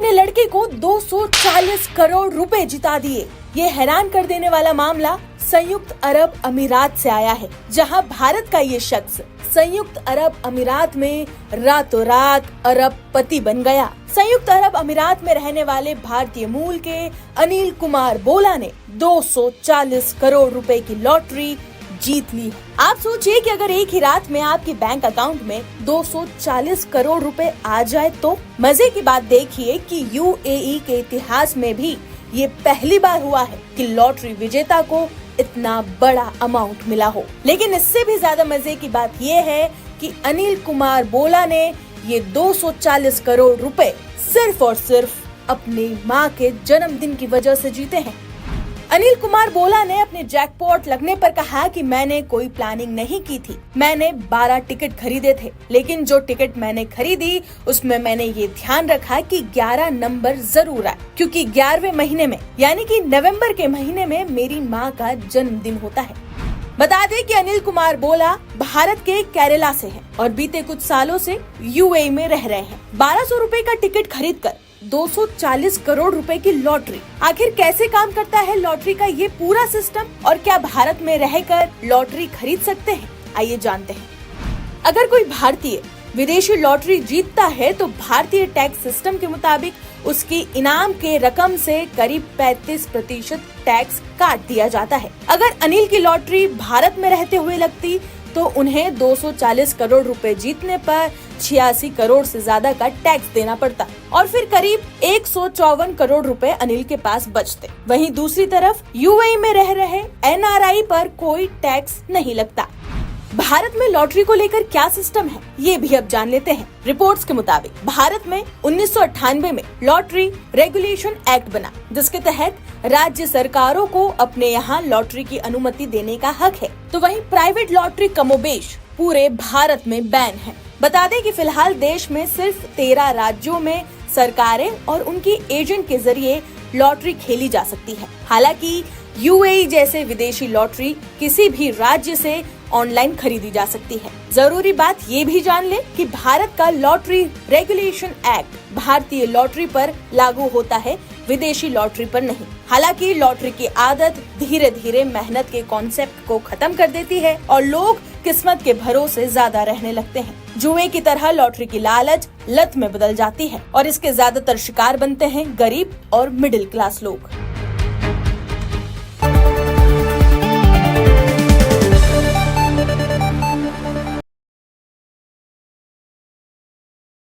अपने लड़के को 240 करोड़ रुपए जिता दिए। ये हैरान कर देने वाला मामला संयुक्त अरब अमीरात से आया है, जहां भारत का ये शख्स संयुक्त अरब अमीरात में रातों रात अरबपति बन गया। संयुक्त अरब अमीरात में रहने वाले भारतीय मूल के अनिल कुमार बोला ने 240 करोड़ रुपए की लॉटरी जीत ली। आप सोचिए कि अगर एक ही रात में आपके बैंक अकाउंट में 240 करोड़ रुपए आ जाए तो। मजे की बात देखिए कि यूएई के इतिहास में भी ये पहली बार हुआ है कि लॉटरी विजेता को इतना बड़ा अमाउंट मिला हो। लेकिन इससे भी ज्यादा मजे की बात ये है कि अनिल कुमार बोला ने ये 240 करोड़ रुपए सिर्फ और सिर्फ अपनी माँ के जन्मदिन की वजह से जीते हैं। अनिल कुमार बोला ने अपने जैकपॉट लगने पर कहा कि मैंने कोई प्लानिंग नहीं की थी। मैंने 12 टिकट खरीदे थे, लेकिन जो टिकट मैंने खरीदी उसमें मैंने ये ध्यान रखा कि 11 नंबर जरूर आए, क्योंकि 11वें महीने में यानी कि नवंबर के महीने में मेरी माँ का जन्मदिन होता है। बता दें कि अनिल कुमार बोला भारत के केरला से है और बीते कुछ सालों से यूएई में रह रहे हैं। 1200 रुपए का टिकट खरीदकर 240 करोड़ रुपए की लॉटरी। आखिर कैसे काम करता है लॉटरी का ये पूरा सिस्टम, और क्या भारत में रहकर लॉटरी खरीद सकते हैं? आइए जानते हैं। अगर कोई भारतीय विदेशी लॉटरी जीतता है तो भारतीय टैक्स सिस्टम के मुताबिक उसकी इनाम के रकम से करीब 35% टैक्स काट दिया जाता है। अगर अनिल की लॉटरी भारत में रहते हुए लगती तो उन्हें 240 करोड़ रुपए जीतने पर 86 करोड़ से ज्यादा का टैक्स देना पड़ता और फिर करीब 154 करोड़ रुपए अनिल के पास बचते। वहीं दूसरी तरफ यूएई में रह रहे एनआरआई पर कोई टैक्स नहीं लगता। भारत में लॉटरी को लेकर क्या सिस्टम है ये भी अब जान लेते हैं। रिपोर्ट्स के मुताबिक भारत में 1998 में लॉटरी रेगुलेशन एक्ट बना, जिसके तहत राज्य सरकारों को अपने यहाँ लॉटरी की अनुमति देने का हक है। तो वहीं प्राइवेट लॉटरी कमोबेश पूरे भारत में बैन है। बता दें कि फिलहाल देश में सिर्फ 13 राज्यों में सरकारें और उनकी एजेंट के जरिए लॉटरी खेली जा सकती है। हालांकि यूएई जैसे विदेशी लॉटरी किसी भी राज्य से ऑनलाइन खरीदी जा सकती है। जरूरी बात ये भी जान ले कि भारत का लॉटरी रेगुलेशन एक्ट भारतीय लॉटरी पर लागू होता है, विदेशी लॉटरी पर नहीं। हालांकि लॉटरी की आदत धीरे धीरे मेहनत के कॉन्सेप्ट को खत्म कर देती है और लोग किस्मत के भरोसे ज्यादा रहने लगते हैं। जुए की तरह लॉटरी की लालच लत में बदल जाती है और इसके ज्यादातर शिकार बनते हैं गरीब और मिडिल क्लास लोग।